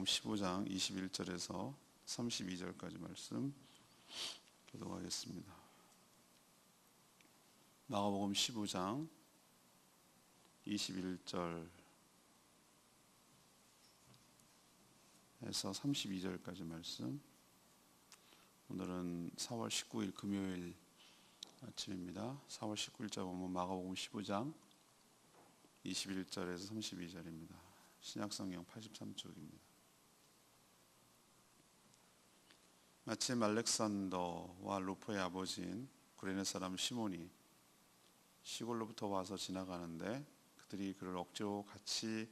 15장 21절에서 32절까지 말씀 교독하겠습니다. 마가복음 15장 21절에서 32절까지 말씀. 오늘은 4월 19일 금요일 아침입니다. 4월 19일자 보면 마가복음 15장 21절에서 32절입니다. 신약성경 83쪽입니다. 마침 알렉산더와 루포의 아버지인 구레네 사람 시몬이 시골로부터 와서 지나가는데 그들이 그를 억지로 같이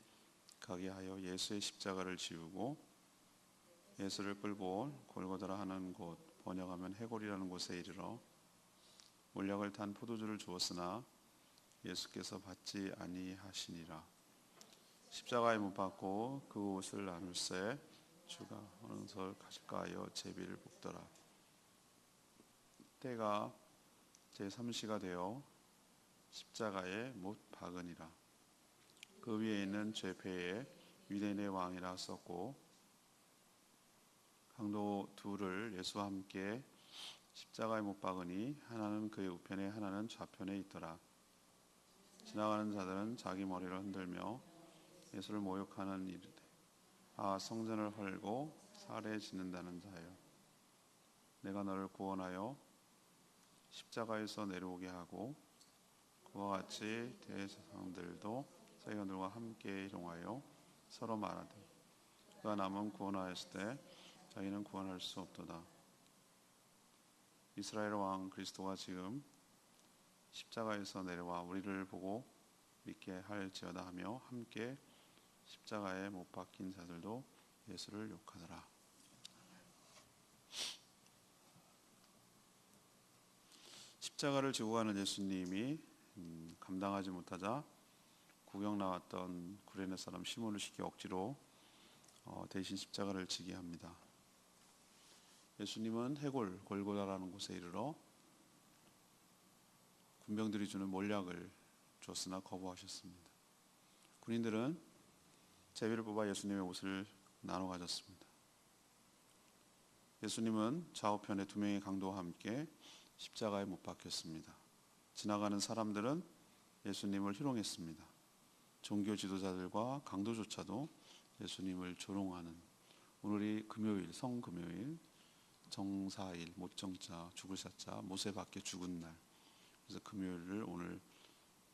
가게 하여 예수의 십자가를 지우고 예수를 끌고 골고다라 하는 곳, 번역하면 해골이라는 곳에 이르러 몰약을 탄 포도주를 주었으나 예수께서 받지 아니하시니라. 십자가에 못 박고 그 옷을 나눌새 주가 어느 것을 가질까 하여 제비를 볶더라. 때가 제3시가 되어 십자가에 못 박으니라. 그 위에 있는 죄패에 유대인의 왕이라 썼고 강도 둘을 예수와 함께 십자가에 못 박으니 하나는 그의 우편에 하나는 좌편에 있더라. 지나가는 자들은 자기 머리를 흔들며 예수를 모욕하는 이르되 아, 성전을 헐고 살해 짓는다는 자여, 내가 너를 구원하여 십자가에서 내려오게 하고 그와 같이 대제사장들도 서기관들과 함께 일용하여 서로 말하되 그가 남은 구원하였을 때 자기는 구원할 수 없도다. 이스라엘 왕 그리스도가 지금 십자가에서 내려와 우리를 보고 믿게 할지어다 하며 함께 십자가에 못 박힌 자들도 예수를 욕하더라. 십자가를 지고 가는 예수님이 감당하지 못하자 구경 나왔던 구레네 사람 시몬을 시켜 억지로 대신 십자가를 지게 합니다. 예수님은 해골 골고다라는 곳에 이르러 군병들이 주는 몰약을 줬으나 거부하셨습니다. 군인들은 제비를 뽑아 예수님의 옷을 나눠 가졌습니다. 예수님은 좌우편에 두 명의 강도와 함께 십자가에 못 박혔습니다. 지나가는 사람들은 예수님을 희롱했습니다. 종교 지도자들과 강도조차도 예수님을 조롱하는 오늘이 금요일, 성금요일, 정사일, 못정자, 죽을 사자, 모세밖에 죽은 날. 그래서 금요일을 오늘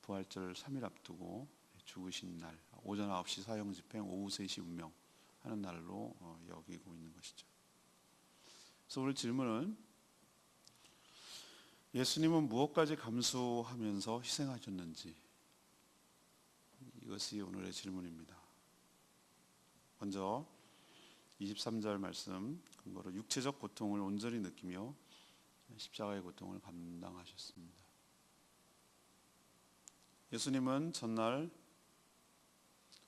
부활절 3일 앞두고 죽으신 날, 오전 9시 사형집행, 오후 3시 운명 하는 날로 여기고 있는 것이죠. 그래서 오늘 질문은 예수님은 무엇까지 감수하면서 희생하셨는지, 이것이 오늘의 질문입니다. 먼저 23절 말씀 근거로 육체적 고통을 온전히 느끼며 십자가의 고통을 감당하셨습니다. 예수님은 전날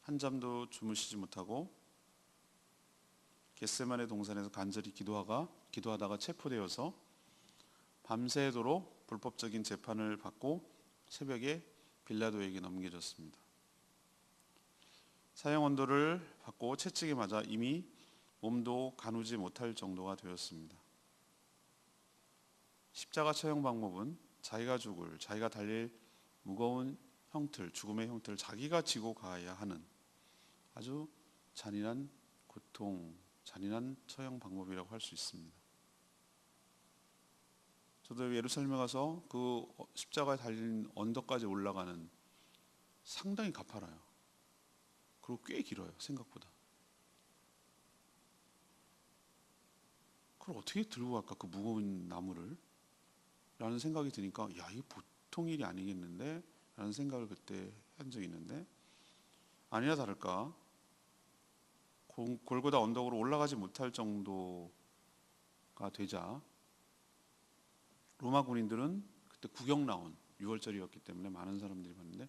한잠도 주무시지 못하고 겟세마네 동산에서 간절히 기도하다가 체포되어서 밤새도록 불법적인 재판을 받고 새벽에 빌라도에게 넘겨졌습니다. 사형 언도를 받고 채찍에 맞아 이미 몸도 가누지 못할 정도가 되었습니다. 십자가 처형 방법은 자기가 달릴 무거운 형틀, 죽음의 형틀을 자기가 지고 가야 하는 아주 잔인한 고통, 잔인한 처형 방법이라고 할 수 있습니다. 저도 예루살렘에 가서 그 십자가에 달린 언덕까지 올라가는 상당히 가파라요. 그리고 꽤 길어요, 생각보다. 그걸 어떻게 들고 갈까, 그 무거운 나무를? 라는 생각이 드니까 야, 이게 보통 일이 아니겠는데? 라는 생각을 그때 한 적이 있는데 아니나 다를까 골고다 언덕으로 올라가지 못할 정도가 되자 로마 군인들은 그때 구경 나온 6월절이었기 때문에 많은 사람들이 봤는데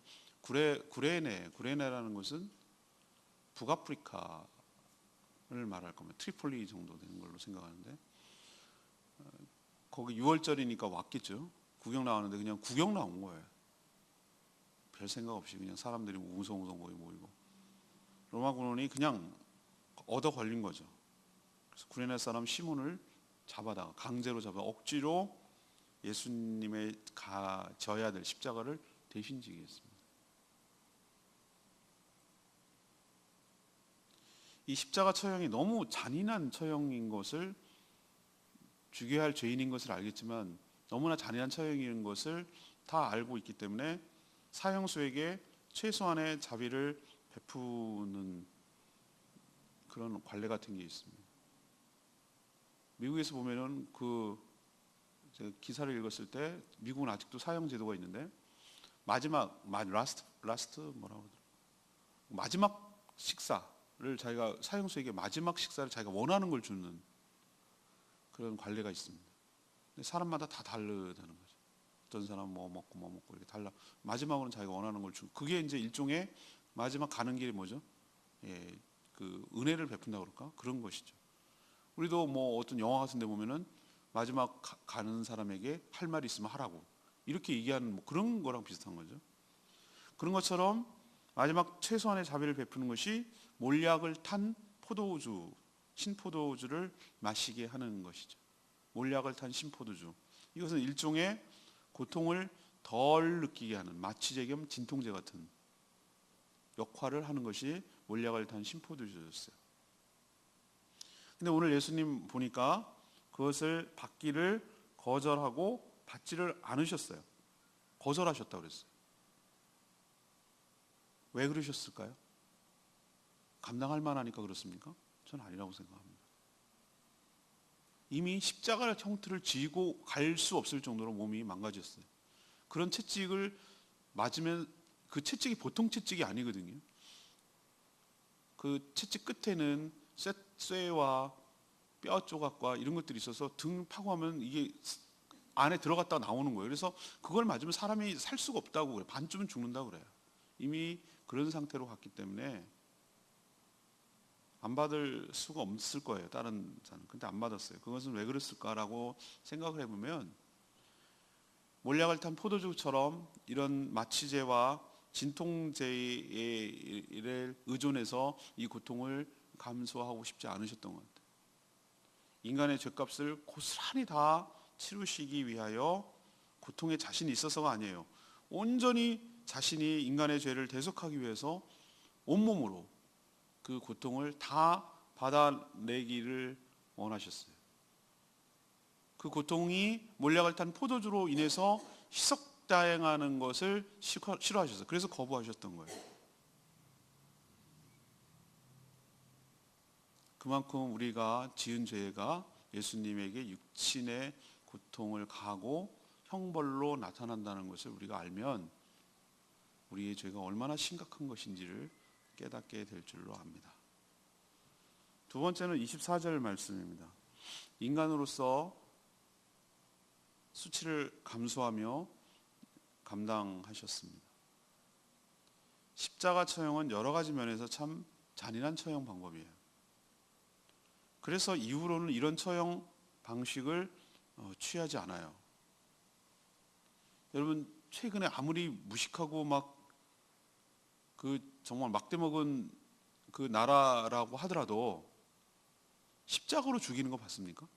구레네라는 것은 북아프리카를 말할 거면 트리폴리 정도 되는 걸로 생각하는데 거기 6월절이니까 왔겠죠. 구경 나왔는데 그냥 구경 나온 거예요. 별 생각 없이 그냥 사람들이 웅성웅성 모이고 로마 군원이 그냥 얻어 걸린 거죠. 그래서 구레네 사람 시몬을 잡아다가 강제로 잡아 억지로 예수님의 져야 될 십자가를 대신 지게 했습니다. 이 십자가 처형이 너무 잔인한 처형인 것을, 죽여야 할 죄인인 것을 알겠지만 너무나 잔인한 처형인 것을 다 알고 있기 때문에 사형수에게 최소한의 자비를 베푸는 그런 관례 같은 게 있습니다. 미국에서 보면은 제가 기사를 읽었을 때 미국은 아직도 사형 제도가 있는데 라스트 뭐라고 하더라, 마지막 식사를 자기가, 사형수에게 마지막 식사를 자기가 원하는 걸 주는 그런 관례가 있습니다. 근데 사람마다 다 다르다는 거죠. 어떤 사람은 뭐 먹고 이렇게 달라. 마지막으로는 자기가 원하는 걸 주고, 그게 이제 일종의 마지막 가는 길이 뭐죠? 예, 그 은혜를 베푼다 그럴까? 그런 것이죠. 우리도 뭐 어떤 영화 같은 데 보면은 마지막 가는 사람에게 할 말이 있으면 하라고 이렇게 얘기하는 뭐 그런 거랑 비슷한 거죠. 그런 것처럼 마지막 최소한의 자비를 베푸는 것이 몰약을 탄 포도주, 신포도주를 마시게 하는 것이죠. 몰약을 탄 신포도주. 이것은 일종의 고통을 덜 느끼게 하는 마취제 겸 진통제 같은 역할을 하는 것이 몰약을 탄 신포도주였어요. 근데 오늘 예수님 보니까 그것을 받기를 거절하고 받지를 않으셨어요. 거절하셨다고 그랬어요. 왜 그러셨을까요? 감당할 만하니까 그렇습니까? 저는 아니라고 생각합니다. 이미 십자가 형틀을 쥐고 갈 수 없을 정도로 몸이 망가졌어요. 그런 채찍을 맞으면 그 채찍이 보통 채찍이 아니거든요. 그 채찍 끝에는 쇠와 뼈 조각과 이런 것들이 있어서 등 파고 하면 이게 안에 들어갔다가 나오는 거예요. 그래서 그걸 맞으면 사람이 살 수가 없다고 그래요. 반쯤은 죽는다고 그래요. 이미 그런 상태로 갔기 때문에 안 받을 수가 없을 거예요. 다른 자는. 근데 안 받았어요. 그것은 왜 그랬을까라고 생각을 해보면, 몰약을 탄 포도주처럼 이런 마취제와 진통제에 의존해서 이 고통을 감수하고 싶지 않으셨던 것 같아요. 인간의 죄값을 고스란히 다 치르시기 위하여 고통에 자신이 있어서가 아니에요. 온전히 자신이 인간의 죄를 대속하기 위해서 온몸으로 그 고통을 다 받아내기를 원하셨어요. 그 고통이 몰약을 탄 포도주로 인해서 희석당하는 것을 싫어하셨어요. 그래서 거부하셨던 거예요. 그만큼 우리가 지은 죄가 예수님에게 육신의 고통을 가하고 형벌로 나타난다는 것을 우리가 알면 우리의 죄가 얼마나 심각한 것인지를 깨닫게 될 줄로 압니다. 두 번째는 24절 말씀입니다. 인간으로서 수치를 감수하며 감당하셨습니다. 십자가 처형은 여러 가지 면에서 참 잔인한 처형 방법이에요. 그래서 이후로는 이런 처형 방식을 취하지 않아요. 여러분, 최근에 아무리 무식하고 정말 막대먹은 그 나라라고 하더라도 십자가로 죽이는 거 봤습니까?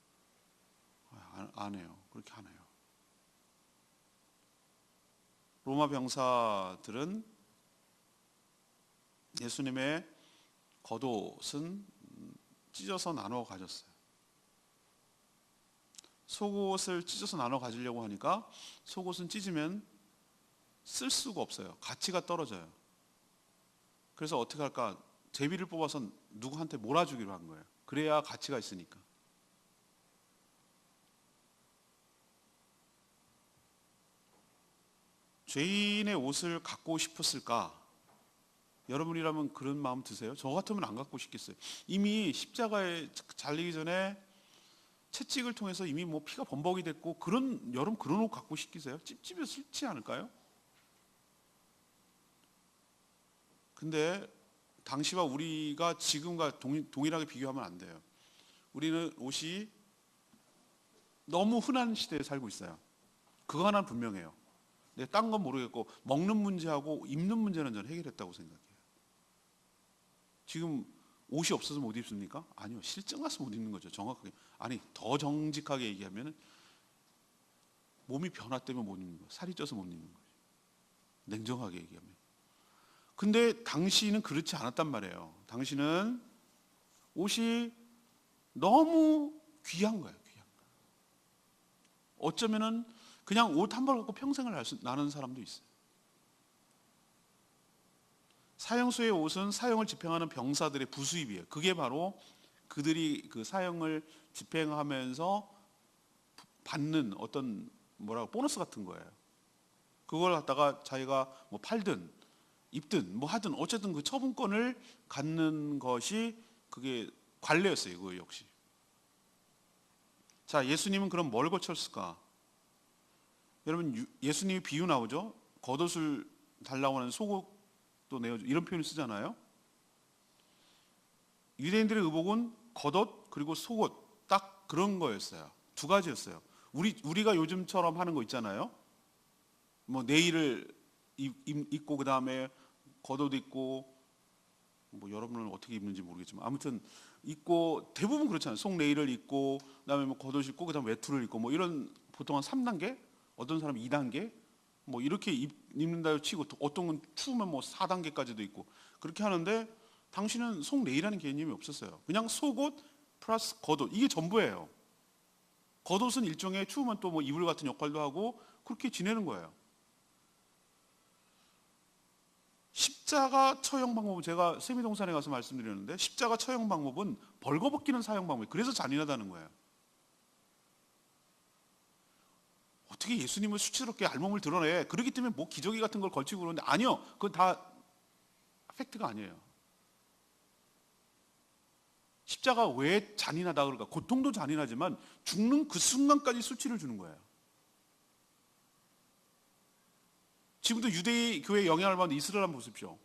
안 해요. 그렇게 안 해요. 로마 병사들은 예수님의 겉옷은 찢어서 나눠 가졌어요. 속옷을 찢어서 나눠 가지려고 하니까 속옷은 찢으면 쓸 수가 없어요. 가치가 떨어져요. 그래서 어떻게 할까? 제비를 뽑아서 누구한테 몰아주기로 한 거예요. 그래야 가치가 있으니까. 죄인의 옷을 갖고 싶었을까? 여러분이라면 그런 마음 드세요? 저 같으면 안 갖고 싶겠어요. 이미 십자가에 잘리기 전에 채찍을 통해서 이미 뭐 피가 범벅이 됐고, 여러분 그런 옷 갖고 싶기세요? 찝찝해서 싫지 않을까요? 근데 당시와 우리가 지금과 동일하게 비교하면 안 돼요. 우리는 옷이 너무 흔한 시대에 살고 있어요. 그거 하나는 분명해요. 내가 딴 건 모르겠고 먹는 문제하고 입는 문제는 저는 해결했다고 생각해요. 지금 옷이 없어서 못 입습니까? 아니요. 실증 나서 못 입는 거죠. 정확하게. 아니, 더 정직하게 얘기하면 몸이 변화 때문에 못 입는 거예요. 살이 쪄서 못 입는 거예요. 냉정하게 얘기하면. 근데 당시는 그렇지 않았단 말이에요. 당시는 옷이 너무 귀한 거예요. 귀한 거. 어쩌면은 그냥 옷 한 벌 갖고 평생을 나는 사람도 있어요. 사형수의 옷은 사형을 집행하는 병사들의 부수입이에요. 그게 바로 그들이 그 사형을 집행하면서 받는 어떤 뭐라고 보너스 같은 거예요. 그걸 갖다가 자기가 뭐 팔든 입든 뭐 하든 어쨌든 그 처분권을 갖는 것이 그게 관례였어요. 그거 역시. 자, 예수님은 그럼 뭘 거쳤을까? 여러분, 예수님이 비유 나오죠? 겉옷을 달라고 하는 속옷도 내어줘. 이런 표현을 쓰잖아요. 유대인들의 의복은 겉옷 그리고 속옷 딱 그런 거였어요. 두 가지였어요. 우리가 요즘처럼 하는 거 있잖아요. 뭐 네일을 입고 그 다음에 겉옷 입고 뭐 여러분은 어떻게 입는지 모르겠지만 아무튼 입고 대부분 그렇잖아요. 속 네일을 입고 그다음에 뭐 겉옷 입고 그다음 외투를 입고 뭐 이런 보통 한 3단계, 어떤 사람은 2단계 뭐 이렇게 입는다 치고 어떤 건 추우면 뭐 4단계까지도 있고 그렇게 하는데 당신은 속 네일이라는 개념이 없었어요. 그냥 속옷 플러스 겉옷 이게 전부예요. 겉옷은 일종의 추우면 또 뭐 이불 같은 역할도 하고 그렇게 지내는 거예요. 십자가 처형 방법은 제가 세미동산에 가서 말씀드렸는데 십자가 처형 방법은 벌거벗기는 사형 방법이에요. 그래서 잔인하다는 거예요. 어떻게 예수님을 수치스럽게 알몸을 드러내? 그렇기 때문에 뭐 기저귀 같은 걸 걸치고 그러는데 아니요. 그건 다 팩트가 아니에요. 십자가 왜 잔인하다 그럴까? 고통도 잔인하지만 죽는 그 순간까지 수치를 주는 거예요. 지금도 유대 교회에 영향을 받는 이스라엘 한번 보십시오.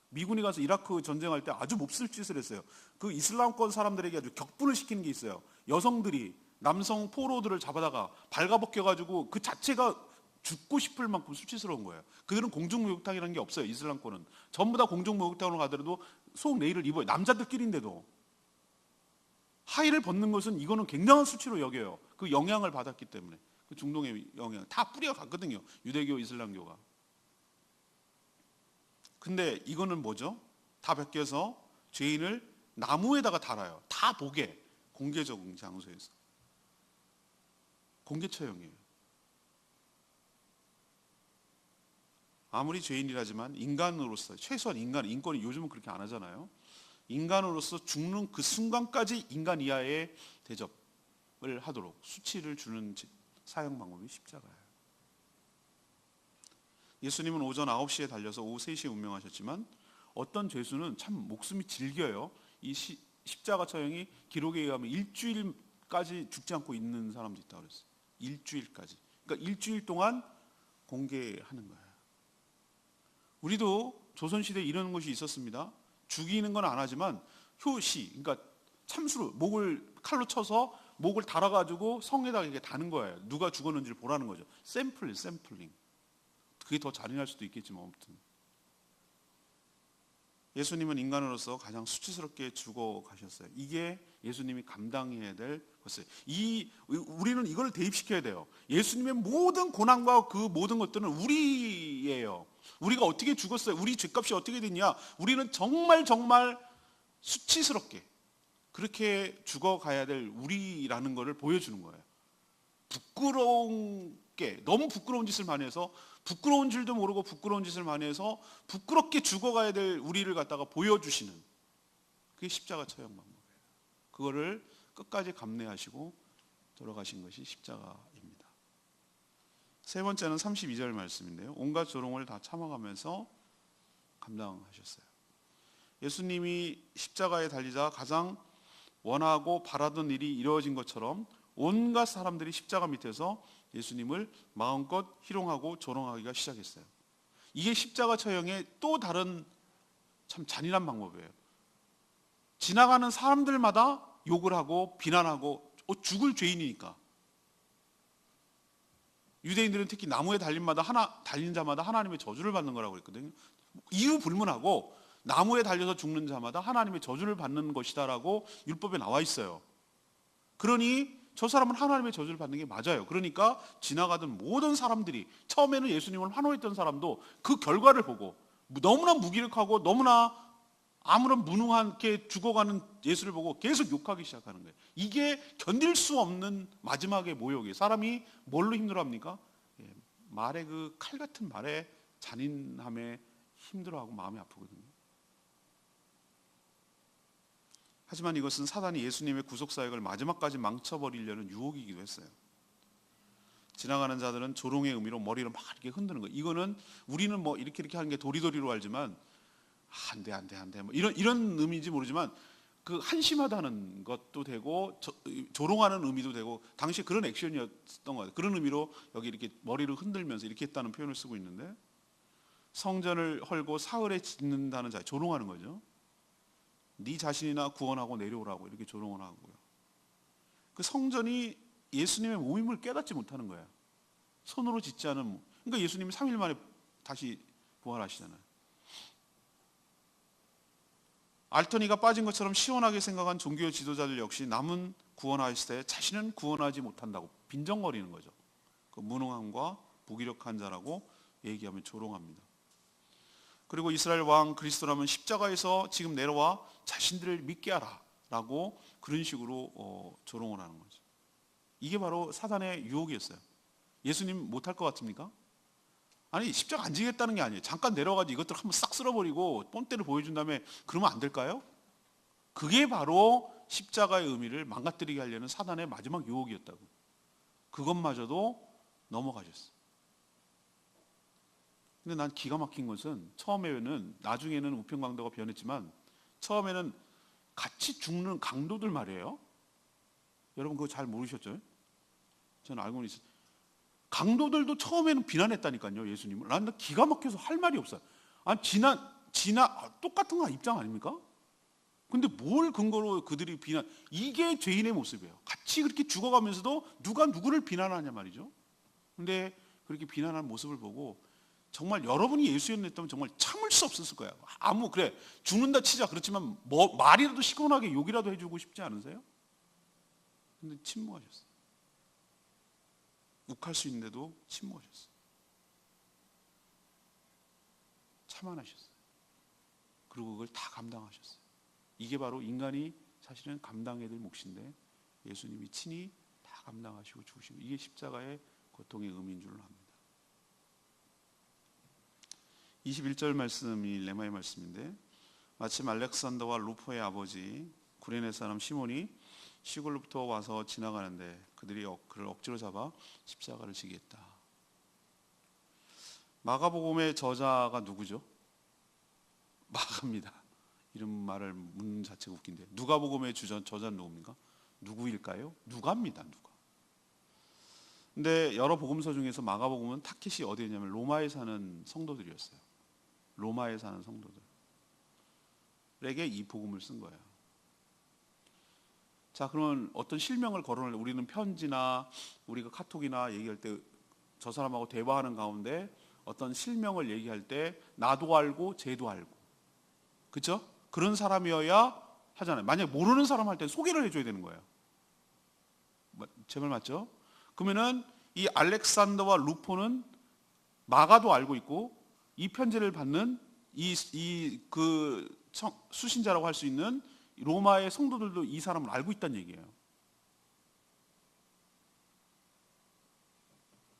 미군이 가서 이라크 전쟁할 때 아주 몹쓸 짓을 했어요. 그 이슬람권 사람들에게 아주 격분을 시키는 게 있어요. 여성들이 남성 포로들을 잡아다가 발가벗겨가지고 그 자체가 죽고 싶을 만큼 수치스러운 거예요. 그들은 공중목욕탕이라는 게 없어요. 이슬람권은 전부 다 공중목욕탕으로 가더라도 속 네일을 입어요. 남자들끼리인데도 하의를 벗는 것은 이거는 굉장한 수치로 여겨요. 그 영향을 받았기 때문에 그 중동의 영향 다 뿌리가 갔거든요. 유대교, 이슬람교가. 근데 이거는 뭐죠? 다 벗겨서 죄인을 나무에다가 달아요. 다 보게. 공개적인 장소에서. 공개 처형이에요. 아무리 죄인이라지만 인간으로서 최소한 인권이 요즘은 그렇게 안 하잖아요. 인간으로서 죽는 그 순간까지 인간 이하의 대접을 하도록 수치를 주는 사형 방법이 십자가예요. 예수님은 오전 9시에 달려서 오후 3시에 운명하셨지만 어떤 죄수는 참 목숨이 질겨요. 이 십자가 처형이 기록에 의하면 일주일까지 죽지 않고 있는 사람도 있다고 그랬어요. 일주일까지. 그러니까 일주일 동안 공개하는 거예요. 우리도 조선시대에 이런 것이 있었습니다. 죽이는 건 안 하지만 효시, 그러니까 참수로 목을 칼로 쳐서 목을 달아가지고 성에다가 이렇게 다는 거예요. 누가 죽었는지를 보라는 거죠. 샘플링. 그게 더 잔인할 수도 있겠지만 아무튼 예수님은 인간으로서 가장 수치스럽게 죽어가셨어요. 이게 예수님이 감당해야 될 것이에요. 우리는 이걸 대입시켜야 돼요. 예수님의 모든 고난과 그 모든 것들은 우리예요. 우리가 어떻게 죽었어요? 우리 죄값이 어떻게 됐냐? 우리는 정말 수치스럽게 그렇게 죽어가야 될 우리라는 것을 보여주는 거예요. 너무 부끄러운 짓을 많이 해서 부끄러운 줄도 모르고 부끄러운 짓을 많이 해서 부끄럽게 죽어가야 될 우리를 갖다가 보여주시는 그게 십자가 처형 방법이에요. 그거를 끝까지 감내하시고 돌아가신 것이 십자가입니다. 세 번째는 32절 말씀인데요. 온갖 조롱을 다 참아가면서 감당하셨어요. 예수님이 십자가에 달리자 가장 원하고 바라던 일이 이루어진 것처럼 온갖 사람들이 십자가 밑에서 예수님을 마음껏 희롱하고 조롱하기가 시작했어요. 이게 십자가 처형의 또 다른 참 잔인한 방법이에요. 지나가는 사람들마다 욕을 하고 비난하고 죽을 죄인이니까. 유대인들은 특히 나무에 달린 자마다 하나님의 저주를 받는 거라고 그랬거든요. 이유 불문하고 나무에 달려서 죽는 자마다 하나님의 저주를 받는 것이다라고 율법에 나와 있어요. 그러니 저 사람은 하나님의 저주를 받는 게 맞아요. 그러니까 지나가던 모든 사람들이, 처음에는 예수님을 환호했던 사람도 그 결과를 보고 너무나 무기력하고 너무나 아무런 무능하게 죽어가는 예수를 보고 계속 욕하기 시작하는 거예요. 이게 견딜 수 없는 마지막의 모욕이에요. 사람이 뭘로 힘들어합니까? 말의 그 칼 같은 말에 잔인함에 힘들어하고 마음이 아프거든요. 하지만 이것은 사단이 예수님의 구속사역을 마지막까지 망쳐버리려는 유혹이기도 했어요. 지나가는 자들은 조롱의 의미로 머리를 막 이렇게 흔드는 거예요. 이거는 우리는 뭐 이렇게 하는 게 도리도리로 알지만 안 돼. 뭐 이런 의미인지 모르지만 그 한심하다는 것도 되고 조롱하는 의미도 되고 당시 그런 액션이었던 것 같아요. 그런 의미로 여기 이렇게 머리를 흔들면서 이렇게 했다는 표현을 쓰고 있는데, 성전을 헐고 사흘에 짓는다는 자, 조롱하는 거죠. 네 자신이나 구원하고 내려오라고 이렇게 조롱을 하고요. 그 성전이 예수님의 몸임을 깨닫지 못하는 거예요. 손으로 짓지 않은 몸. 그러니까 예수님이 3일 만에 다시 부활하시잖아요. 알터니가 빠진 것처럼 시원하게 생각한 종교 지도자들 역시 남은 구원하실 때 자신은 구원하지 못한다고 빈정거리는 거죠. 그 무능함과 무기력한 자라고 얘기하면 조롱합니다. 그리고 이스라엘 왕 그리스도라면 십자가에서 지금 내려와 자신들을 믿게 하라 라고 그런 식으로 조롱을 하는 거죠. 이게 바로 사단의 유혹이었어요. 예수님 못할 것 같습니까? 아니, 십자가 안 지겠다는 게 아니에요. 잠깐 내려가지고 이것들 한번 싹 쓸어버리고 본때를 보여준 다음에 그러면 안 될까요? 그게 바로 십자가의 의미를 망가뜨리게 하려는 사단의 마지막 유혹이었다고. 그것마저도 넘어가셨어요. 근데 난 기가 막힌 것은, 처음에는, 나중에는 우편강도가 변했지만 처음에는 같이 죽는 강도들 말이에요. 여러분 그거 잘 모르셨죠? 저는 알고는 있어요. 강도들도 처음에는 비난했다니까요, 예수님을. 난 기가 막혀서 할 말이 없어요. 아니, 똑같은 거 입장 아닙니까? 근데 뭘 근거로 그들이 이게 죄인의 모습이에요. 같이 그렇게 죽어가면서도 누가 누구를 비난하냐 말이죠. 근데 그렇게 비난하는 모습을 보고 정말 여러분이 예수였다면 정말 참을 수 없었을 거예요. 그래, 죽는다 치자. 그렇지만 뭐 말이라도 시원하게 욕이라도 해주고 싶지 않으세요? 근데 침묵하셨어요. 욱할 수 있는데도 침묵하셨어요. 참아내셨어요. 그리고 그걸 다 감당하셨어요. 이게 바로 인간이 사실은 감당해야 될 몫인데 예수님이 친히 다 감당하시고 죽으신, 이게 십자가의 고통의 의미인 줄로 압니다. 21절 말씀이 레마의 말씀인데, 마침 알렉산더와 루포의 아버지 구레네 사람 시몬이 시골로부터 와서 지나가는데 그들이 그를 억지로 잡아 십자가를 지게 했다. 마가복음의 저자가 누구죠? 마가입니다. 이름 말을 묻는 자체가 웃긴데, 누가복음의 저자는 누굽니까? 누구일까요? 누가입니다. 누가. 근데 여러 복음서 중에서 마가복음은 타켓이 어디였냐면 로마에 사는 성도들이었어요. 로마에 사는 성도들에게 이 복음을 쓴 거예요. 자, 그러면 어떤 실명을 거론할 때 우리는 편지나 우리가 카톡이나 얘기할 때 저 사람하고 대화하는 가운데 어떤 실명을 얘기할 때 나도 알고 쟤도 알고, 그렇죠? 그런 사람이어야 하잖아요. 만약에 모르는 사람 할 때 소개를 해줘야 되는 거예요. 제 말 맞죠? 그러면은 이 알렉산더와 루포는 마가도 알고 있고, 이 편지를 받는 수신자라고 할 수 있는 로마의 성도들도 이 사람을 알고 있다는 얘기예요.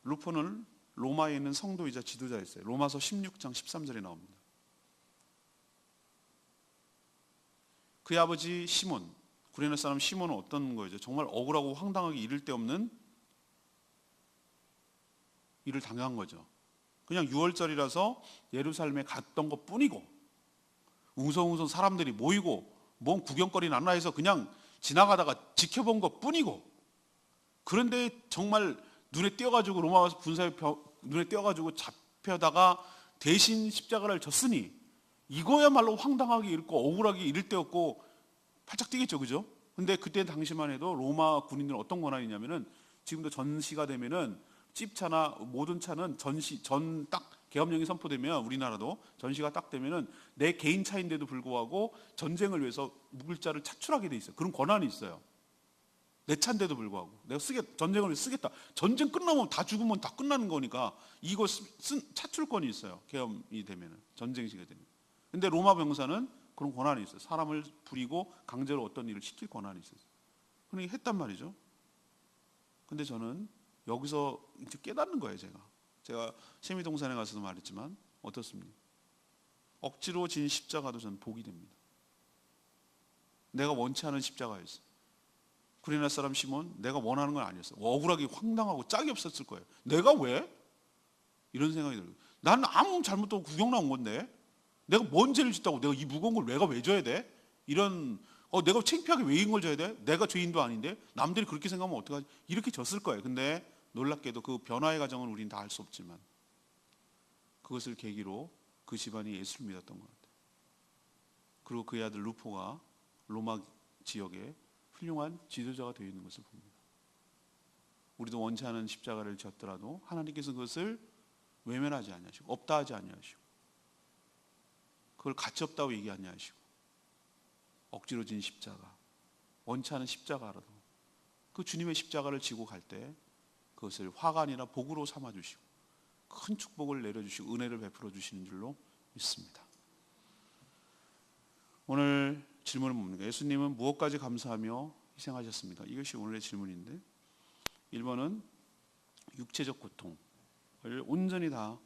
루포는 로마에 있는 성도이자 지도자였어요. 로마서 16장 13절에 나옵니다. 그의 아버지 시몬, 구레네 사람 시몬은 어떤 거죠? 정말 억울하고 황당하게 이를 데 없는 일을 당한 거죠. 그냥 6월절이라서 예루살렘에 갔던 것 뿐이고, 웅성웅성 사람들이 모이고 뭔 구경거리 났나 해서 그냥 지나가다가 지켜본 것 뿐이고, 그런데 정말 눈에 띄어가지고 로마 군사에 눈에 띄어가지고 잡혀다가 대신 십자가를 졌으니 이거야말로 황당하게 잃고 억울하게 잃을 데 없고 팔짝 뛰겠죠, 그죠? 근데 그때 당시만 해도 로마 군인들은 어떤 권한이 있냐면은, 지금도 전시가 되면은 찝차나 모든 차는 딱 계엄령이 선포되면 우리나라도 전시가 딱 되면은 내 개인 차인데도 불구하고 전쟁을 위해서 묵을 자를 차출하게 돼 있어요. 그런 권한이 있어요. 내 차인데도 불구하고 내가 전쟁을 위해서 쓰겠다. 전쟁 끝나면 다 죽으면 다 끝나는 거니까 이거 차출권이 있어요. 계엄이 되면은, 전쟁 시기가 되면. 근데 로마 병사는 그런 권한이 있어요. 사람을 부리고 강제로 어떤 일을 시킬 권한이 있어요. 그러니까 했단 말이죠. 근데 저는 여기서 이제 깨닫는 거예요. 제가 세미동산에 가서도 말했지만 어떻습니까? 억지로 진 십자가도 저는 복이 됩니다. 내가 원치 않은 십자가였어요. 구레네 사람 시몬, 내가 원하는 건 아니었어요. 억울하게 황당하고 짝이 없었을 거예요. 내가 왜? 이런 생각이 들어요. 나는 아무 잘못도 없고 구경 나온 건데 내가 뭔 죄를 짓다고 내가 이 무거운 걸 내가 왜 져야 돼? 이런 내가 창피하게 왜 이걸 져야 돼? 내가 죄인도 아닌데 남들이 그렇게 생각하면 어떡하지? 이렇게 졌을 거예요. 근데 놀랍게도 그 변화의 과정은 우리는 다 알 수 없지만 그것을 계기로 그 집안이 예수를 믿었던 것 같아요. 그리고 그의 아들 루포가 로마 지역에 훌륭한 지도자가 되어 있는 것을 봅니다. 우리도 원치 않은 십자가를 졌더라도 하나님께서 그것을 외면하지 아니하시고 없다 하지 아니하시고 그걸 가치 없다고 얘기 아니하시고 억지로 진 십자가, 원치 않은 십자가라도 그 주님의 십자가를 지고 갈 때 그것을 화가 아니라 복으로 삼아주시고 큰 축복을 내려주시고 은혜를 베풀어 주시는 줄로 믿습니다. 오늘 질문은 뭡니까? 예수님은 무엇까지 감사하며 희생하셨습니까? 이것이 오늘의 질문인데 1번은 육체적 고통을 온전히 다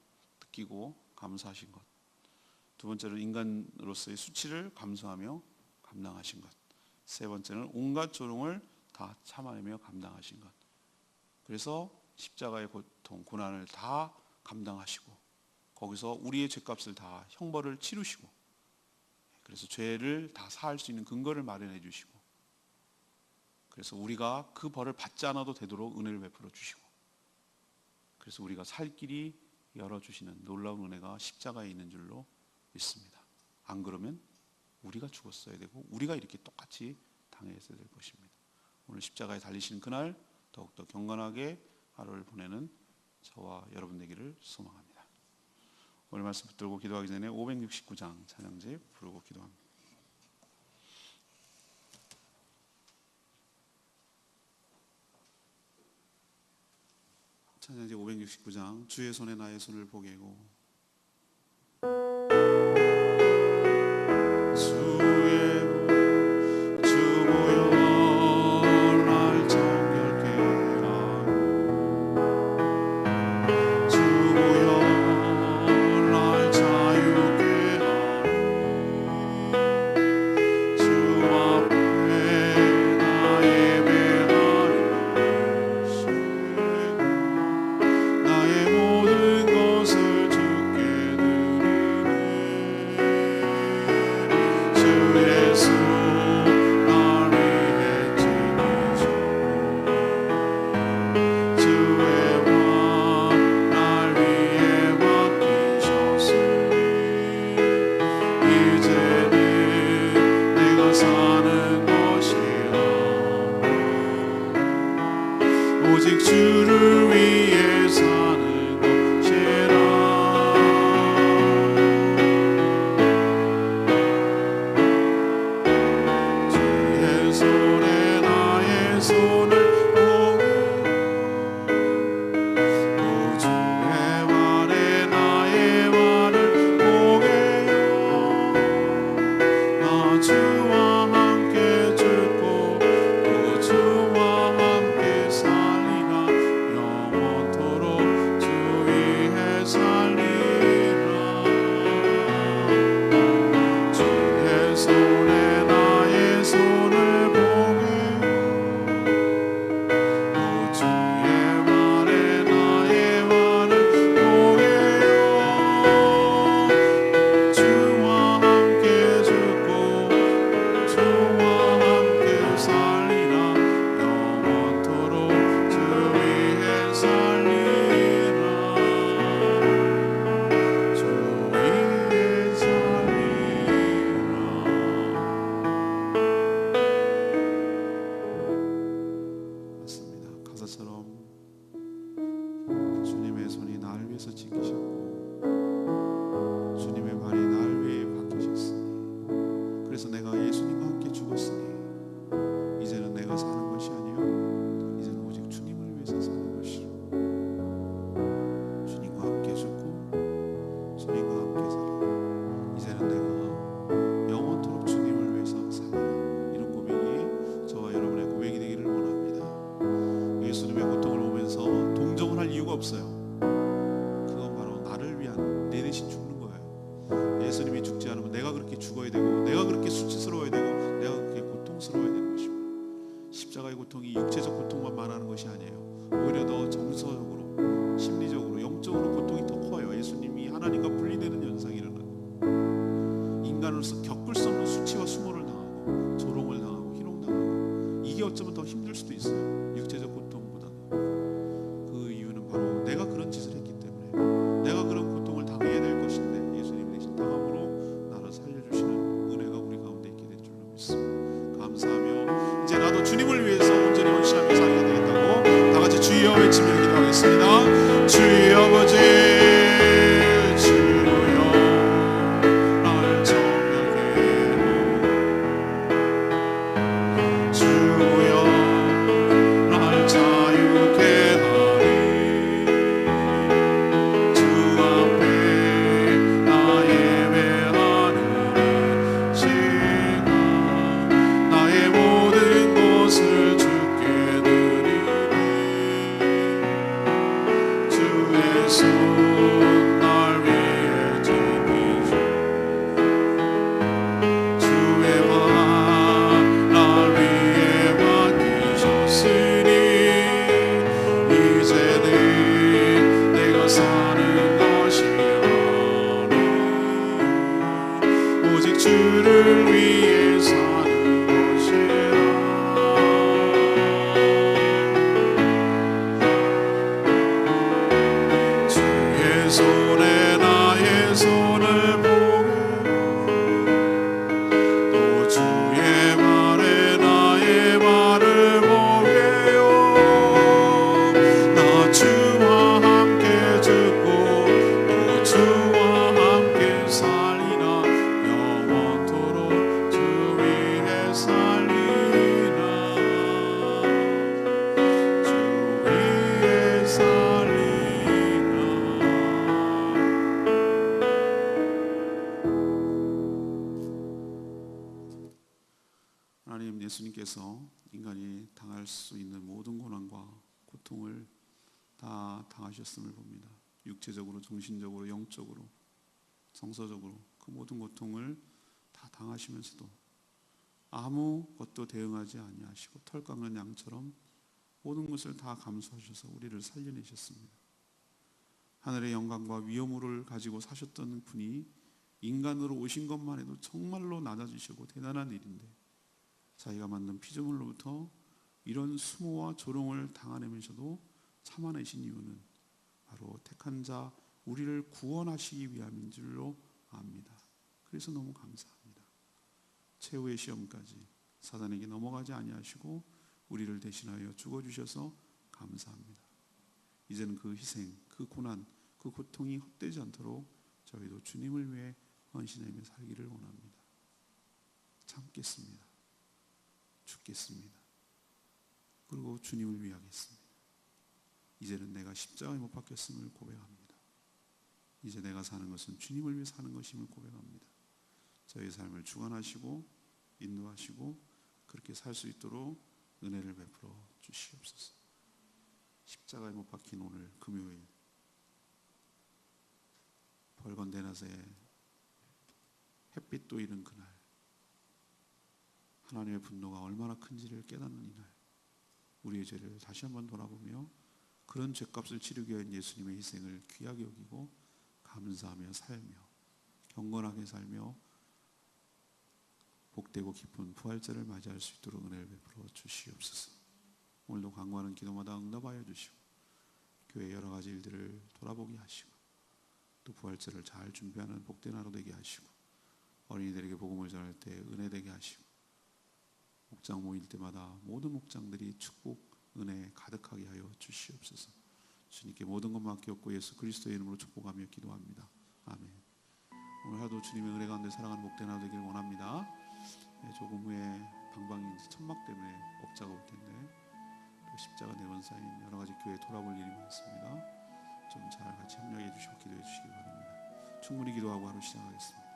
느끼고 감사하신 것, 두 번째는 인간으로서의 수치를 감수하며 감당하신 것, 세 번째는 온갖 조롱을 다 참아내며 감당하신 것. 그래서 십자가의 고통, 고난을 다 감당하시고 거기서 우리의 죄값을 다 형벌을 치르시고 그래서 죄를 다 사할 수 있는 근거를 마련해 주시고 그래서 우리가 그 벌을 받지 않아도 되도록 은혜를 베풀어 주시고 그래서 우리가 살 길이 열어주시는 놀라운 은혜가 십자가에 있는 줄로 믿습니다. 안 그러면 우리가 죽었어야 되고 우리가 이렇게 똑같이 당했어야 될 것입니다. 오늘 십자가에 달리시는 그날 더욱더 경건하게 하루를 보내는 저와 여러분 되기를 소망합니다. 오늘 말씀 붙들고 기도하기 전에 569장 찬양지 부르고 기도합니다. 찬양지 569장 주의 손에 나의 손을 보게고 오직 주를 위해 사는 것이라. 주의 손에 나의 손을 보게, 주의 발에 나의 발을 보게요. 나 주와 함께 죽고 또 주와 함께 살리라. 영원토록 주 위에 살리라. 주의 손에 나의 손을 보게, 또 주의 발에 나의 발을 보게요. 주와 함께 죽고 주와 함께 살리라. 영원토록 주 위에 살리라. 주 위에 살리라. 맞습니다. 가사처럼 주님의 손이 나를 위해서 지키셨고 내가 사는 것이 아니요 이제는 오직 주님을 위해서 사는 것이로 주님과 함께 죽고 주님과 함께 살아 이제는 내가 영원토록 주님을 위해서 살리라. 이런 고백이 저와 여러분의 고백이 되기를 원합니다. 예수님의 고통을 보면서 동정을 할 이유가 없어요. 그건 바로 나를 위한, 내 대신 죽는 거예요. 예수님이 죽지 않으면 내가 그렇게 죽어야 되고, 내가 그렇게 수치스러워야 되고, 내가 그렇게 고통스러워야 되는 것입니다. 십자가의 고통이 육체적 고통만 말하는 것이 아니에요. 오히려 더 정서적으로, 심리적으로, 영적으로 고통이 더 커요. 예수님이 하나님과 분리되는 현상이 일어나고, 인간으로서 겪을 수 없는 수치와 수모를 당하고, 조롱을 당하고, 희롱당하고, 이게 어쩌면 더 힘들 수도 있어요. 육체적 고통보다는. 그 이유는 바로 내가 그런 짓을 했기 때문에, 내가 그런 고통을 당해야 될 것인데 예수님 대신 당함으로 나를 살려주시는 은혜가 우리 가운데 있게 될 줄로 믿습니다. 감사하며 이제 나도 주님을 위해서 온전히 헌신하며 살게 되겠다고 다 같이 주여 외치며 기도하겠습니다. 주의 아버지 주여 날 정하게 주여 날 자유케 하리 주 앞에 나 예배하는 시간 나의 모든 것을 주께 드리리 주의 손 날 위해 지키시 주의 발 날 위해 맡기셨으니 이제는 내가 사는 것이 아니 오직 주를 위해 사는 것이라 주의 손에 나의 손을 보게 또 주의 발에 나의 발을 보게요 나 주와 함께 죽고 또 주와 함께 살리라 영원토록 주 위에 살리라 주 위에 살리라. 하나님, 예수님께서 인간이 당할 수 있는 모든 고난과 고통을 다 당하셨음을 봅니다. 육체적으로, 정신적으로, 영적으로, 정서적으로 그 모든 고통을 다 당하시면서도 아무것도 대응하지 아니하시고 털 깎는 양처럼 모든 것을 다 감수하셔서 우리를 살려내셨습니다. 하늘의 영광과 위엄을 가지고 사셨던 분이 인간으로 오신 것만 해도 정말로 낮아지시고 대단한 일인데 자기가 만든 피조물로부터 이런 수모와 조롱을 당하면서도 참아내신 이유는 바로 택한 자 우리를 구원하시기 위함인 줄로 압니다. 그래서 너무 감사합니다. 최후의 시험까지 사단에게 넘어가지 아니하시고 우리를 대신하여 죽어주셔서 감사합니다. 이제는 그 희생, 그 고난, 그 고통이 헛되지 않도록 저희도 주님을 위해 헌신하며 살기를 원합니다. 참겠습니다. 죽겠습니다. 그리고 주님을 위하겠습니다. 이제는 내가 십자가에 못 박혔음을 고백합니다. 이제 내가 사는 것은 주님을 위해 사는 것임을 고백합니다. 저희 삶을 주관하시고 인도하시고 그렇게 살 수 있도록 은혜를 베풀어 주시옵소서. 십자가에 못 박힌 오늘 금요일 벌건 대낮에 햇빛도 이른 그날 하나님의 분노가 얼마나 큰지를 깨닫는 이날 우리의 죄를 다시 한번 돌아보며 그런 죄값을 치르기 위한 예수님의 희생을 귀하게 여기고 감사하며 살며 경건하게 살며 복되고 기쁜 부활절을 맞이할 수 있도록 은혜를 베풀어 주시옵소서. 오늘도 간구하는 기도마다 응답하여 주시고 교회 여러 가지 일들을 돌아보게 하시고 또 부활절을 잘 준비하는 복된 하루 되게 하시고 어린이들에게 복음을 전할 때 은혜 되게 하시고 목장 모일 때마다 모든 목장들이 축복, 은혜 가득하게 하여 주시옵소서. 주님께 모든 것 맡겼고 예수 그리스도의 이름으로 축복하며 기도합니다. 아멘. 오늘 하루도 주님의 은혜 가운데 살아가는 복된 하루 되기를 원합니다. 조금 후에 방방이 이제 천막 때문에 업자가 올 텐데 또 십자가 내원사인 여러 가지 교회 돌아볼 일이 많습니다. 좀 잘 같이 협력해 주시고 기도해 주시기 바랍니다. 충분히 기도하고 하루 시작하겠습니다.